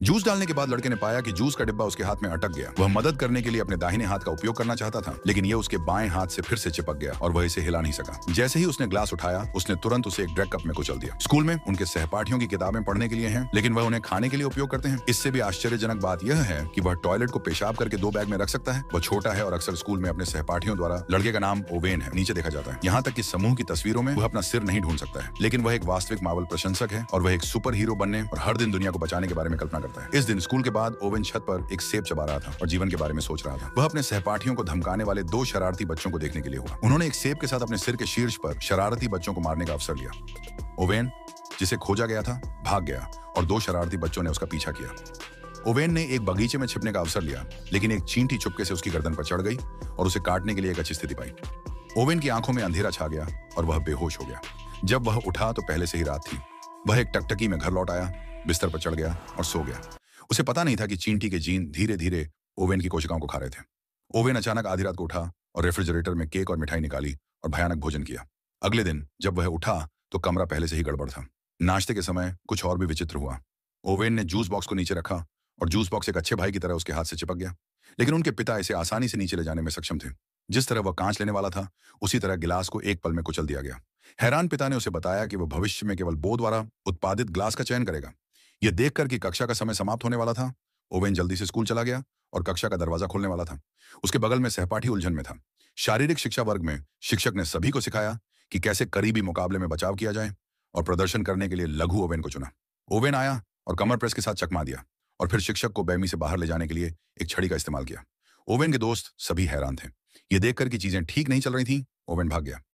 Juice डालने के बाद लड़के ने पाया कि जूस का डिब्बा उसके हाथ में अटक गया। वह मदद करने के लिए अपने दाहिने हाथ का उपयोग करना चाहता था, लेकिन यह उसके बाएं हाथ से फिर से चिपक गया और वह इसे हिला नहीं सका। जैसे ही उसने ग्लास उठाया, उसने तुरंत उसे एक ड्रैग कप में कुचल दिया। स्कूल में उनके सहपाठियों की किताबें पढ़ने के लिए हैं, लेकिन वह उन्हें खाने के लिए उपयोग करते हैं। इससे भी आश्चर्यजनक बात यह है कि वह टॉयलेट को पेशाब करके 2 बैग में रख सकता है। वह छोटा है और अक्सर स्कूल में अपने सहपाठियों द्वारा लड़के का नाम ओवेन है नीचे देखा जाता है। यहाँ तक कि समूह की तस्वीरों में वह अपना सिर नहीं ढूंढ सकता है, लेकिन वह एक वास्तविक मार्वल प्रशंसक है और वह एक सुपर हीरो बनने और हर दिन दुनिया को बचाने के बारे में कल्पना करता है। इस दिन स्कूल के बाद ओवेन छत पर एक सेब चबा रहा था और जीवन के बारे में सोच रहा था। वह अपने सहपाठियों को धमकाने वाले 2 शरारती बच्चों को देखने के लिए हुआ। उन्होंने एक सेब के साथ अपने सिर के शीर्ष पर शरारती बच्चों को मारने का अवसर लिया। ओवेन, जिसे खोजा गया था, भाग गया और 2 शरारती बच्चों ने उसका पीछा किया। ओवेन ने एक बगीचे में छिपने का अवसर लिया, लेकिन एक चींटी चुपके से उसकी गर्दन पर चढ़ गई और उसे काटने के लिए एक अच्छी स्थिति पाई। ओवेन की आंखों में अंधेरा छा गया और वह बेहोश हो गया। जब वह उठा तो पहले से ही रात थी। वह एक टकटकी में घर लौट आया, बिस्तर पर चढ़ गया और सो गया। उसे पता नहीं था कि चींटी के जीन धीरे धीरे ओवेन की कोशिकाओं को खा रहे थे। ओवेन अचानक आधी रात को उठा और रेफ्रिजरेटर में केक और मिठाई निकाली और भयानक भोजन किया। अगले दिन जब वह उठा तो कमरा पहले से ही गड़बड़ था। नाश्ते के समय कुछ और भी विचित्र हुआ। ओवेन ने जूस बॉक्स को नीचे रखा और जूस बॉक्स एक अच्छे भाई की तरह उसके हाथ से चिपक गया, लेकिन उनके पिता इसे आसानी से नीचे ले जाने में सक्षम थे। जिस तरह वह कांच लेने वाला था, उसी तरह गिलास को एक पल में कुचल दिया गया। हैरान पिता ने उसे बताया कि वह भविष्य में केवल बो द्वारा उत्पादित ग्लास का चयन करेगा। यह देखकर कि कक्षा का समय समाप्त होने वाला था, ओवेन जल्दी से स्कूल चला गया और कक्षा का दरवाजा खोलने वाला था। उसके बगल में सहपाठी उलझन में था। शारीरिक शिक्षा वर्ग में शिक्षक ने सभी को सिखाया कि कैसे करीबी मुकाबले में बचाव किया जाए और प्रदर्शन करने के लिए लघु ओवेन को चुना। ओवेन आया और कमर प्रेस के साथ चकमा दिया और फिर शिक्षक को बेमी से बाहर ले जाने के लिए एक छड़ी का इस्तेमाल किया। ओवेन के दोस्त सभी हैरान थे। ये देखकर कि चीजें ठीक नहीं चल रही थीं, ओवेन भाग गया।